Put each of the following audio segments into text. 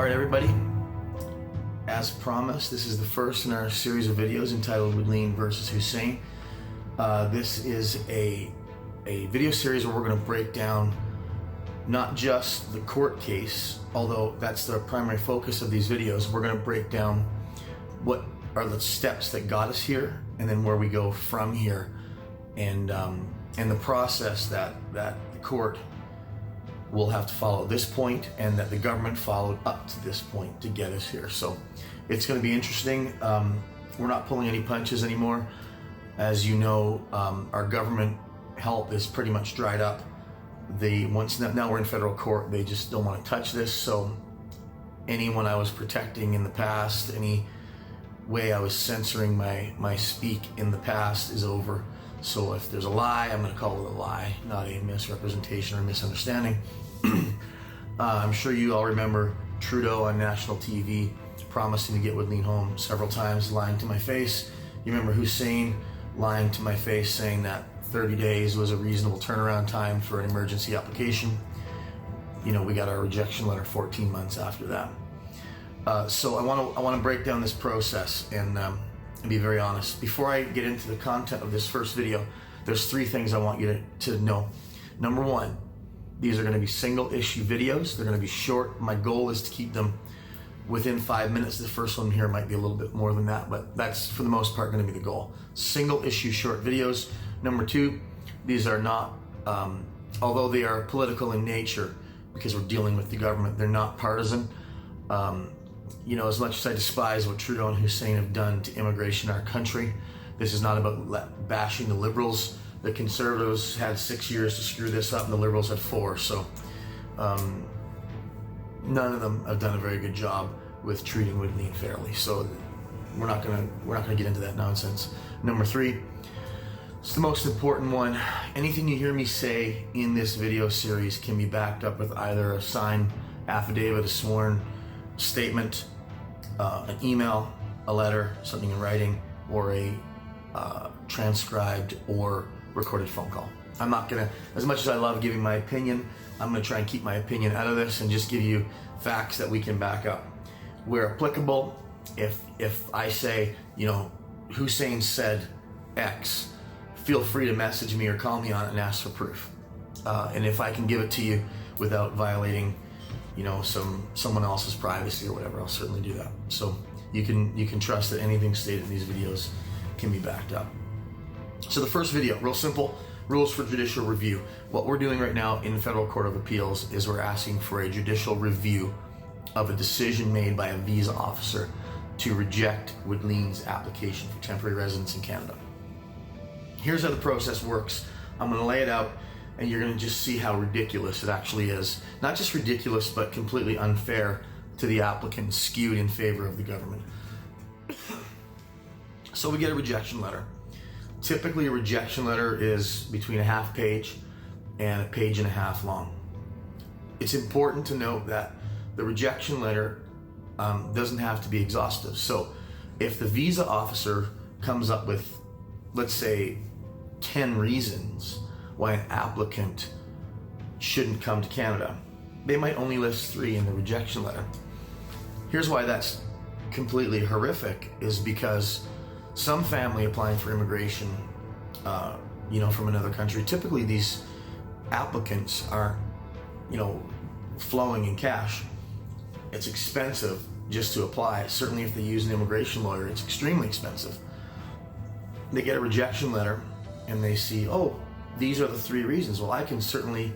Alright everybody, as promised, this is the first in our series of videos entitled Widlene versus Hussen. This is a video series where we're going to break down not just the court case, although that's the primary focus of these videos. We're going to break down what are the steps that got us here, and then where we go from here, and the process that the court will have to follow at this point, and that the government followed up to this point to get us here. So it's going to be interesting. We're not pulling any punches anymore. As you know, our government help is pretty much dried up. Now we're in federal court, they just don't want to touch this. So anyone I was protecting in the past, any way I was censoring my speak in the past is over. So if there's a lie, I'm going to call it a lie, not a misrepresentation or misunderstanding. I'm sure you all remember Trudeau on national TV promising to get Widlene home several times, lying to my face. You remember Hussen lying to my face, saying that 30 days was a reasonable turnaround time for an emergency application. You know, we got our rejection letter 14 months after that. So I want to break down this process and be very honest. Before I get into the content of this first video, there's three things I want you to know. Number one, these are going to be single issue videos. They're going to be short. My goal is to keep them within 5 minutes. The first one here might be a little bit more than that, but that's for the most part going to be the goal. Single issue short videos. Number two, these are not, although they are political in nature because we're dealing with the government, they're not partisan. You know, as much as I despise what Trudeau and Hussen have done to immigration in our country, this is not about bashing the Liberals. The Conservatives had 6 years to screw this up, and the Liberals had 4. So none of them have done a very good job with treating Widlene fairly. So we're not gonna get into that nonsense. Number three, it's the most important one. Anything you hear me say in this video series can be backed up with either a signed affidavit, a sworn statement, an email, a letter, something in writing, or a transcribed or recorded phone call. I'm not gonna, as much as I love giving my opinion, I'm gonna try and keep my opinion out of this and just give you facts that we can back up. Where applicable, if I say, you know, Hussen said X, feel free to message me or call me on it and ask for proof. And if I can give it to you without violating, you know, someone else's privacy or whatever, I'll certainly do that. So you can trust that anything stated in these videos can be backed up. So the first video, real simple, rules for judicial review. What we're doing right now in the Federal Court of Appeals is we're asking for a judicial review of a decision made by a visa officer to reject Widlene's application for temporary residence in Canada. Here's how the process works. I'm going to lay it out, and you're going to just see how ridiculous it actually is. Not just ridiculous, but completely unfair to the applicant, skewed in favor of the government. So we get a rejection letter. Typically, a rejection letter is between a half page and a page and a half long. It's important to note that the rejection letter doesn't have to be exhaustive. So if the visa officer comes up with, let's say, 10 reasons why an applicant shouldn't come to Canada, they might only list 3 in the rejection letter. Here's why that's completely horrific, is because some family applying for immigration, you know, from another country, typically these applicants aren't, you know, flowing in cash. It's expensive just to apply. Certainly if they use an immigration lawyer, it's extremely expensive. They get a rejection letter and they see, oh, these are the 3 reasons. Well, I can certainly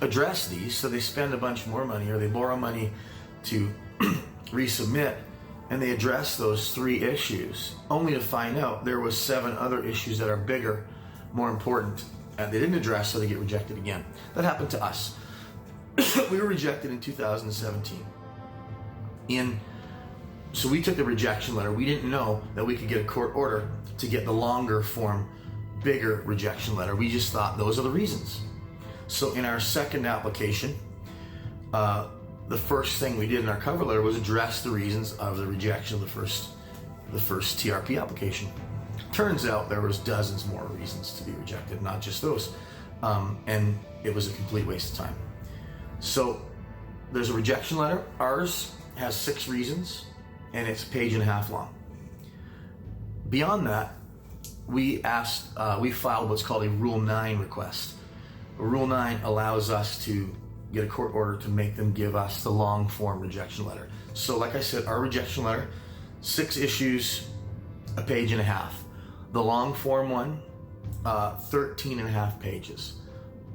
address these. So they spend a bunch more money, or they borrow money to resubmit, and they address those 3 issues, only to find out there was 7 other issues that are bigger, more important, and they didn't address, so they get rejected again. That happened to us. We were rejected in 2017. So we took the rejection letter. We didn't know that we could get a court order to get the longer form, bigger rejection letter. We just thought those are the reasons. So in our second application, the first thing we did in our cover letter was address the reasons of the rejection of the first TRP application. Turns out there was dozens more reasons to be rejected, not just those. And it was a complete waste of time. So there's a rejection letter. Ours has 6 reasons, and it's a page and a half long. Beyond that, we filed what's called a Rule 9 request. Rule 9 allows us to get a court order to make them give us the long form rejection letter. So like I said, our rejection letter, 6 issues, a page and a half. The long form one, 13 and a half pages.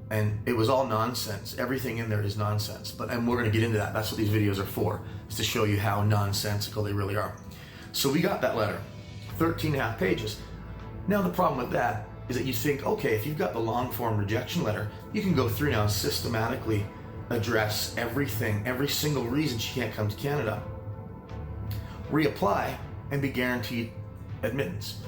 And it was all nonsense. Everything in there is nonsense. And we're going to get into that. That's what these videos are for, is to show you how nonsensical they really are. So we got that letter, 13 and a half pages. Now the problem with that is that you think, okay, if you've got the long form rejection letter, you can go through now and systematically address everything, every single reason she can't come to Canada, reapply, and be guaranteed admittance.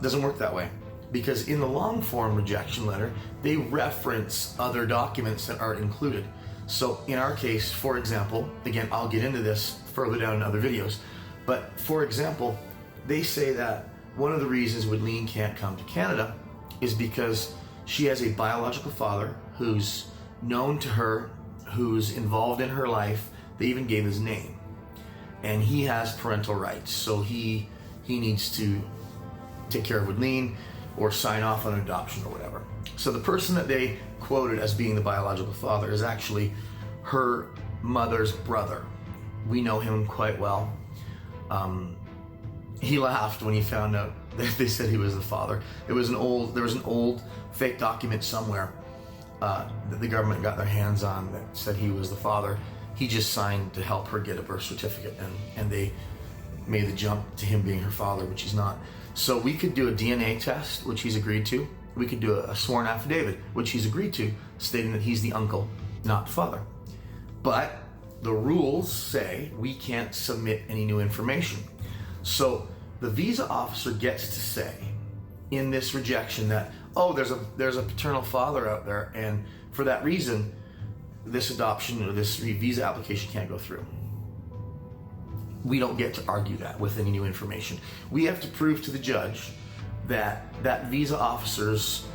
Doesn't work that way, because in the long form rejection letter, they reference other documents that aren't included. So in our case, for example, again, I'll get into this further down in other videos, but for example, they say that one of the reasons Widlene can't come to Canada is because she has a biological father who's known to her, who's involved in her life. They even gave his name, and he has parental rights, so he needs to take care of Widlene or sign off on adoption or whatever. So the person that they quoted as being the biological father is actually her mother's brother. We know him quite well. He laughed when he found out that they said he was the father. There was an old fake document somewhere that the government got their hands on that said he was the father. He just signed to help her get a birth certificate, and they made the jump to him being her father, which he's not. So we could do a DNA test, which he's agreed to. We could do a sworn affidavit, which he's agreed to, stating that he's the uncle, not the father. But the rules say we can't submit any new information. So the visa officer gets to say in this rejection that, oh, there's a paternal father out there, and for that reason, this adoption or this visa application can't go through. We don't get to argue that with any new information. We have to prove to the judge that that visa officer's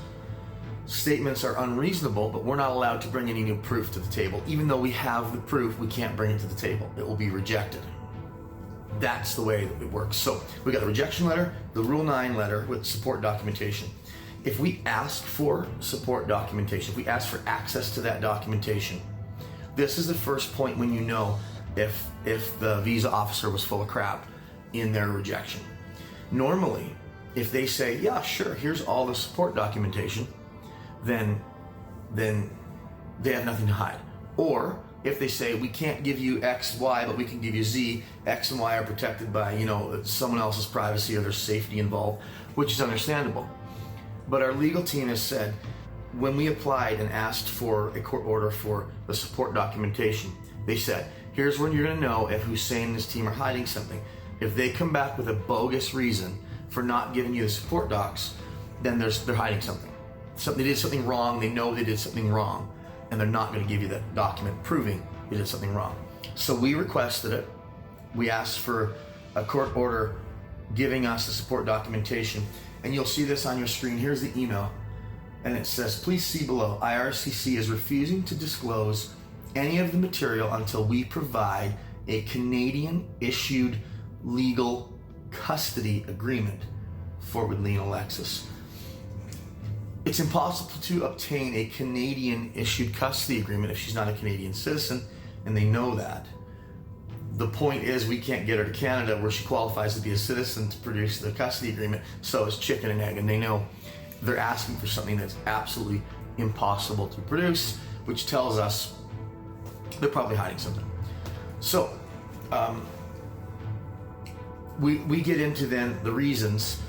statements are unreasonable, but we're not allowed to bring any new proof to the table. Even though we have the proof, we can't bring it to the table. It will be rejected. That's the way that it works. So we got the rejection letter, the Rule 9 letter with support documentation. If we ask for support documentation, if we ask for access to that documentation, this is the first point when you know if the visa officer was full of crap in their rejection. Normally, if they say, yeah, sure, here's all the support documentation, then they have nothing to hide. Or if they say, we can't give you X, Y, but we can give you Z, X and Y are protected by, someone else's privacy or there's safety involved, which is understandable. But our legal team has said, when we applied and asked for a court order for the support documentation, they said, here's when you're going to know if Hussen and his team are hiding something. If they come back with a bogus reason for not giving you the support docs, then they're hiding something. They did something wrong, they know they did something wrong, and they're not going to give you that document proving they did something wrong. So we requested it. We asked for a court order giving us the support documentation, and you'll see this on your screen. Here's the email, and it says, please see below, IRCC is refusing to disclose any of the material until we provide a Canadian-issued legal custody agreement for Widlene Alexis. It's impossible to obtain a Canadian-issued custody agreement if she's not a Canadian citizen, and they know that. The point is we can't get her to Canada where she qualifies to be a citizen to produce the custody agreement, so it's chicken and egg, and they know they're asking for something that's absolutely impossible to produce, which tells us they're probably hiding something. So we get into then the reasons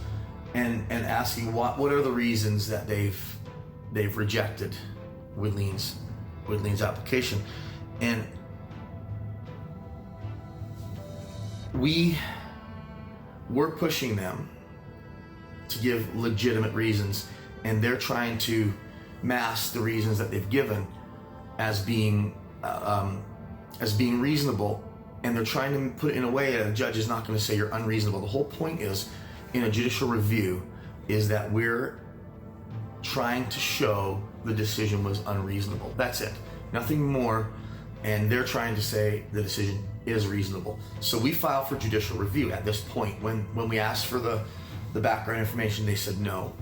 and asking what are the reasons that they've rejected Widlene's application. And we're pushing them to give legitimate reasons, and they're trying to mask the reasons that they've given as being reasonable, and they're trying to put it in a way that a judge is not going to say you're unreasonable. The whole point is, in a judicial review, is that we're trying to show the decision was unreasonable. That's it. Nothing more. and they're trying to say the decision is reasonable. So we file for judicial review at this point. When we asked for the background information, they said no.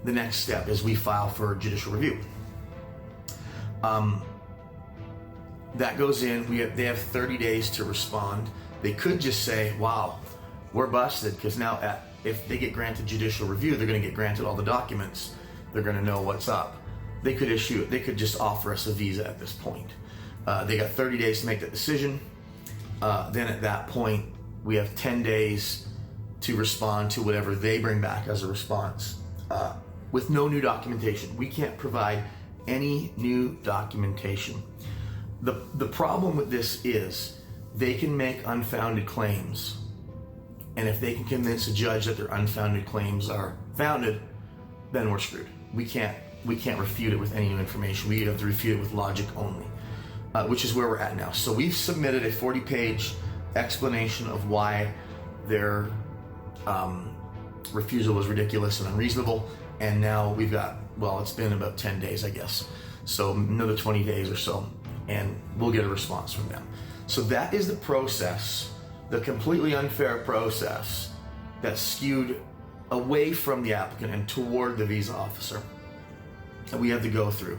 The next step is we file for judicial review. That goes in. They have 30 days to respond. They could just say, wow, we're busted, because now if they get granted judicial review, they're going to get granted all the documents. They're going to know what's up. They could issue it. They could just offer us a visa at this point. They got 30 days to make that decision. Then at that point, we have 10 days to respond to whatever they bring back as a response, with no new documentation. We can't provide any new documentation. The problem with this is they can make unfounded claims, and if they can convince a judge that their unfounded claims are founded, then we're screwed. We can't refute it with any new information. We have to refute it with logic only, which is where we're at now. So we've submitted a 40-page explanation of why their refusal was ridiculous and unreasonable, and now we've got, well, it's been about 10 days, I guess, so another 20 days or so, and we'll get a response from them. So that is the process, the completely unfair process that's skewed away from the applicant and toward the visa officer that we have to go through.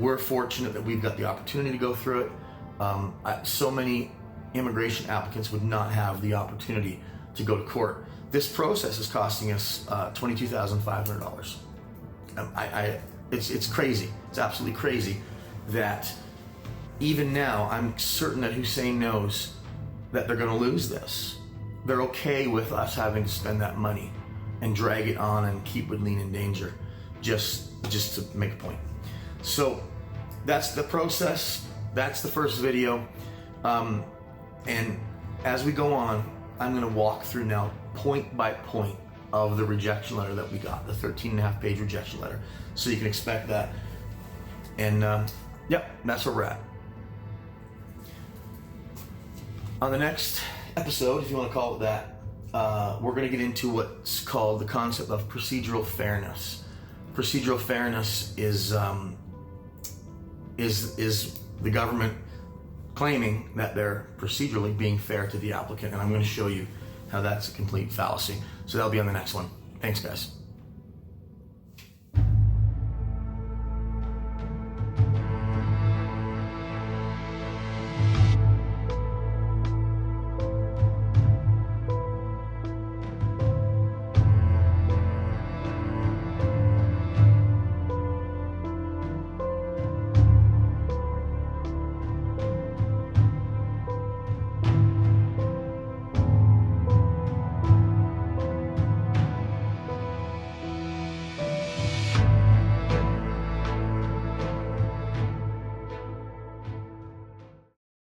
We're fortunate that we've got the opportunity to go through it. So many immigration applicants would not have the opportunity to go to court. This process is costing us $22,500. It's crazy. It's absolutely crazy that even now, I'm certain that Hussen knows that they're going to lose this. They're okay with us having to spend that money and drag it on and keep Widlene in danger, just to make a point. So that's the process. That's the first video. And as we go on, I'm going to walk through now point by point of the rejection letter that we got, the 13.5-page rejection letter. So you can expect that. And yep, that's where we're at. On the next episode, if you want to call it that, we're going to get into what's called the concept of procedural fairness. Procedural fairness is the government claiming that they're procedurally being fair to the applicant, and I'm going to show you how that's a complete fallacy. So that'll be on the next one. Thanks, guys.